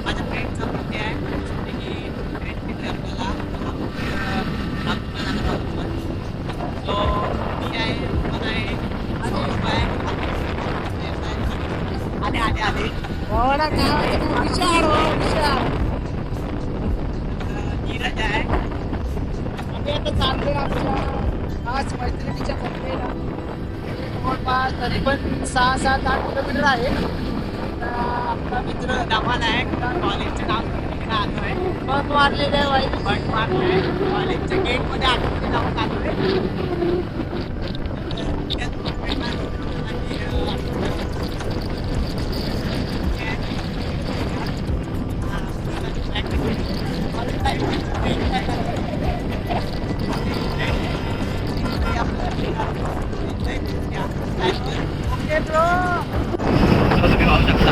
माझ्या फ्रेंडचा बर्थडे आहे सो मी आहे मला आहे आले नीरज आहे. आम्ही आता चाललोय आमच्या आज मैत्रिणीच्या बर्थडेला जवळपास तरी पण 6-7-8 किलोमीटर आहे. आपला मित्र धमाल आहे कॉलेजचं काम तिकडे आलोय बस मारलेलं आहे वाईट बट मारलंय कॉलेजच्या गेटमध्ये आतमध्ये जाऊन आलोय. Okay bro. तुम्ही पाहू शकता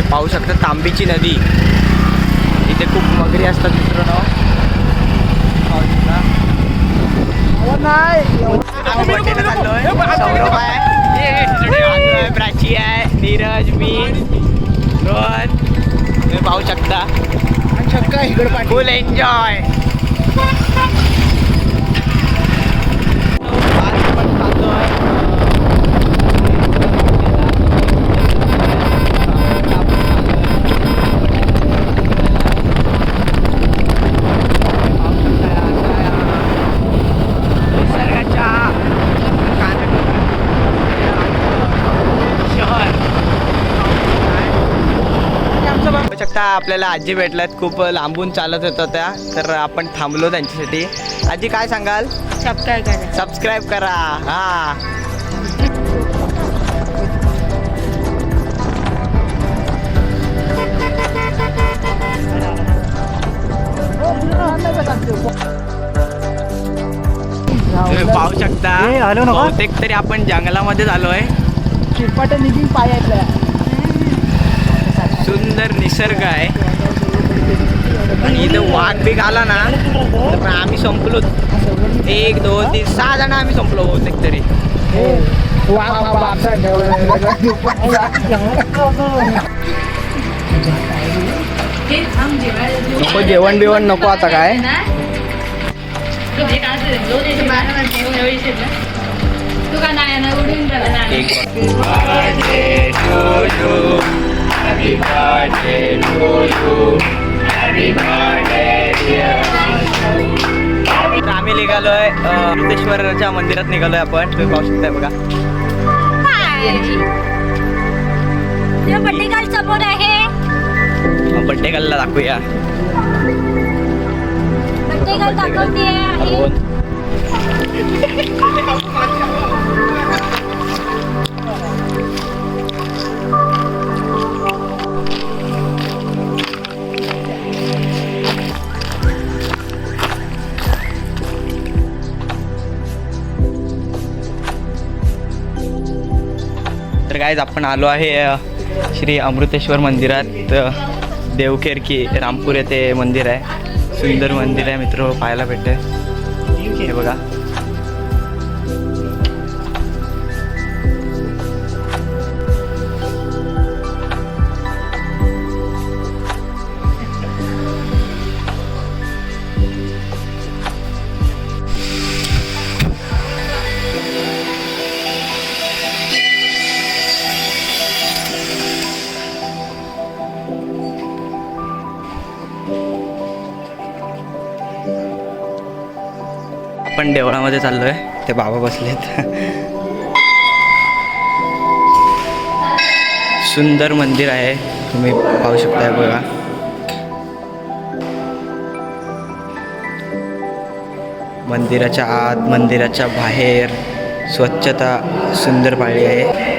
पाहू शकता तांबीची नदी. इथे खूप मगरी असतात मित्रांनो. सौरभ आहे, प्राची आहे, नीरज, मी, रोहन. तुम्ही पाहू शकता फुल एन्जॉय. आपल्याला आजी भेटल्यात. खूप लांबून चालत होत्या त्या, तर आपण थांबलो त्यांच्यासाठी. आजी काय सांगाल? सबस्क्राईब करा. हा तुम्ही पाहू शकता बहुतेक तरी आपण जंगलामध्ये आलोय. चिरपाटे निघून पायातल्या सुंदर निसर्ग आहे. आणि इथं वाघ बिग आला ना तर आम्ही संपलो. 1 2 3 6 जण आम्ही संपलो बहुतेक तरी. नको जेवण बिवण नको आता काय. आम्ही निघालोय अमृतेश्वरच्या मंदिरात निघालोय आपण. तुम्ही पाहू शकताय बघा. पट्टेकाल समोर आहे. पट्टेकालला दाखवूया. पट्टेकाल दाखवते आहे. तर गाईज आपण आलो आहे श्री अमृतेश्वर मंदिरात. देवकेरकी रामपूर येथे मंदिर आहे. सुंदर मंदिर आहे मित्र, पाहायला भेटते. हे बघा. आपण देवळामध्ये चाललो आहे. ते बाबा बसलेत. सुंदर मंदिर आहे, तुम्ही पाहू शकताय बघा. मंदिराच्या आत, मंदिराच्या बाहेर स्वच्छता सुंदर पाळली आहे.